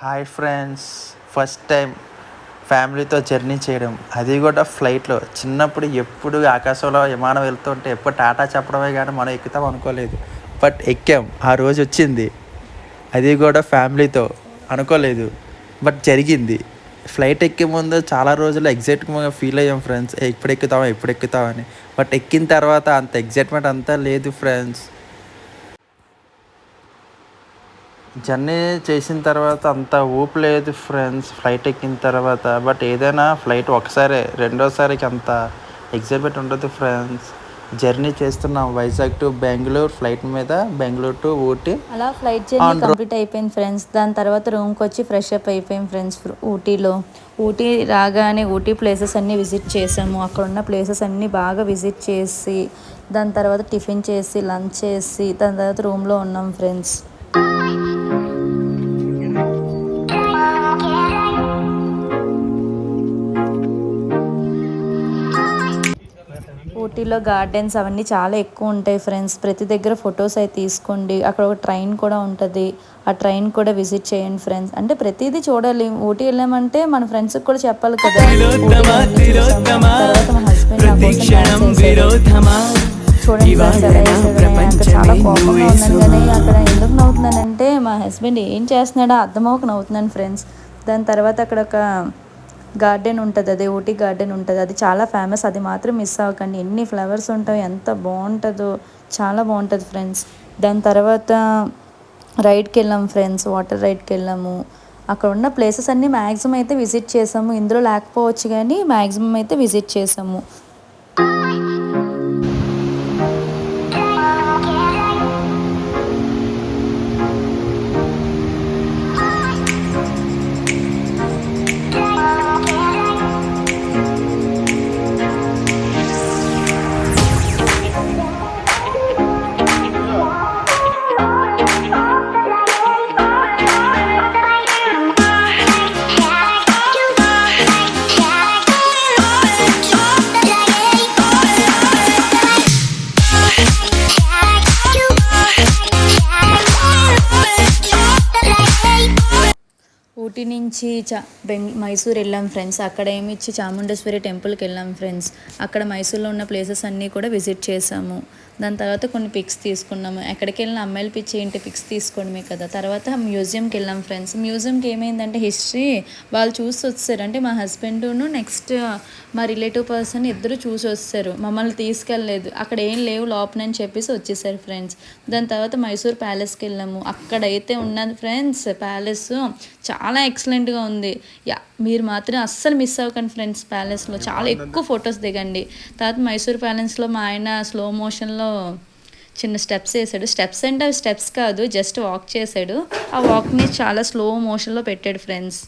Hi friends, first time ఫ్యామిలీతో journey చేయడం, అది కూడా ఫ్లైట్లో. చిన్నప్పుడు ఎప్పుడు ఆకాశంలో విమానం వెళ్తుంటే ఎప్పుడు టాటా చెప్పడమే కానీ మనం ఎక్కుతాం అనుకోలేదు. బట్ ఎక్కాం, ఆ రోజు వచ్చింది. అది కూడా ఫ్యామిలీతో అనుకోలేదు, బట్ జరిగింది. ఫ్లైట్ ఎక్కే ముందు చాలా రోజులు ఎగ్జైట్మెంట్గా ఫీల్ అయ్యాం ఫ్రెండ్స్, ఎప్పుడు ఎక్కుతామని. బట్ ఎక్కిన తర్వాత అంత ఎగ్జైట్మెంట్ అంతా లేదు ఫ్రెండ్స్. జర్నీ చేసిన తర్వాత అంత ఊపు లేదు ఫ్రెండ్స్ ఫ్లైట్ ఎక్కిన తర్వాత. బట్ ఏదైనా ఫ్లైట్ ఒకసారి రెండోసారికి అంత ఎగ్జైట్మెంట్ ఉండదు ఫ్రెండ్స్. జర్నీ చేస్తున్నాం వైజాగ్ టు బెంగళూరు ఫ్లైట్ మీద, బెంగళూరు టు ఊటీ. అలా ఫ్లైట్ జర్నీ కంప్లీట్ అయిపోయింది ఫ్రెండ్స్. దాని తర్వాత రూమ్కి వచ్చి ఫ్రెష్ అప్ అయిపోయాం ఫ్రెండ్స్. ఊటీ రాగానే ఊటీ ప్లేసెస్ అన్నీ విజిట్ చేసాము. అక్కడ ఉన్న ప్లేసెస్ అన్నీ బాగా విజిట్ చేసి దాని తర్వాత టిఫిన్ చేసి లంచ్ చేసి దాని తర్వాత రూమ్లో ఉన్నాం ఫ్రెండ్స్. ఊటీలో గార్డెన్స్ అవన్నీ చాలా ఎక్కువ ఉంటాయి ఫ్రెండ్స్. ప్రతి దగ్గర ఫొటోస్ అవి తీసుకోండి. అక్కడ ఒక ట్రైన్ కూడా ఉంటుంది, ఆ ట్రైన్ కూడా విజిట్ చేయండి ఫ్రెండ్స్. అంటే ప్రతిదీ చూడాలి. ఊటీ వెళ్ళామంటే మన ఫ్రెండ్స్కి కూడా చెప్పాలి కదా. తర్వాత మా హస్బెండ్ నా కోసం చూడండి ఫ్రెండ్స్ ఎలా వేసాడు. చాలా కోపంగా ఉన్నాను కానీ అక్కడ ఎందుకు నవ్వుతున్నానంటే మా హస్బెండ్ ఏం చేస్తున్నాడో అర్థమవక నవ్వుతున్నాను ఫ్రెండ్స్. దాని తర్వాత అక్కడ ఒక గార్డెన్ ఉంటుంది, అదే ఊటీ గార్డెన్ ఉంటుంది. అది చాలా ఫేమస్, అది మాత్రం మిస్ అవ్వకండి. ఎన్ని ఫ్లవర్స్ ఉంటాయో, ఎంత బాగుంటుందో, చాలా బాగుంటుంది ఫ్రెండ్స్. దాని తర్వాత రైడ్కి వెళ్ళాము ఫ్రెండ్స్, వాటర్ రైడ్కి వెళ్ళాము. అక్కడ ఉన్న ప్లేసెస్ అన్నీ మ్యాక్సిమం అయితే విజిట్ చేసాము. ఇందులో లేకపోవచ్చు కానీ మ్యాక్సిమం అయితే విజిట్ చేసాము. ఊటీ నుంచి మైసూర్ వెళ్ళాం ఫ్రెండ్స్. అక్కడ ఏమిచ్చి చాముండేశ్వరి టెంపుల్కి వెళ్ళాం ఫ్రెండ్స్. అక్కడ మైసూర్లో ఉన్న ప్లేసెస్ అన్నీ కూడా విజిట్ చేసాము. దాని తర్వాత కొన్ని పిక్స్ తీసుకున్నాము. ఎక్కడికి వెళ్ళిన అమ్మాయిల పిచ్చి ఏంటి, పిక్స్ తీసుకోవడమే కదా. తర్వాత మ్యూజియంకి వెళ్ళాం ఫ్రెండ్స్. మ్యూజియంకి ఏమైందంటే హిస్టరీ వాళ్ళు చూసి వచ్చారు. అంటే మా హస్బెండ్ను నెక్స్ట్ మా రిలేటివ్ పర్సన్ ఇద్దరు చూసి వస్తారు, మమ్మల్ని తీసుకెళ్ళలేదు. అక్కడ ఏం లేవు లోపలని చెప్పేసి వచ్చేసారు ఫ్రెండ్స్. దాని తర్వాత మైసూర్ ప్యాలెస్కి వెళ్ళాము. అక్కడైతే ఉన్నది ఫ్రెండ్స్ ప్యాలెస్ చాలా ఎక్సలెంట్గా ఉంది. మీరు మాత్రం అస్సలు మిస్ అవ్వకండి ఫ్రెండ్స్. ప్యాలెస్లో చాలా ఎక్కువ ఫొటోస్ దిగండి. తర్వాత మైసూర్ ప్యాలెస్లో మా ఆయన స్లో మోషన్లో చిన్న స్టెప్స్ వేసాడు. స్టెప్స్ అంటే అవి స్టెప్స్ కాదు, జస్ట్ వాక్ చేశాడు. ఆ వాక్ని చాలా స్లో మోషన్లో పెట్టాడు ఫ్రెండ్స్.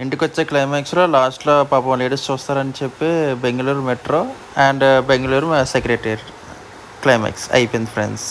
ఇంటికి వచ్చే క్లైమాక్స్లో లాస్ట్లో పాపం లేడీస్ చూస్తారని చెప్పి Bengaluru metro and Bengaluru secretary climax అయిపోయింది ఫ్రెండ్స్.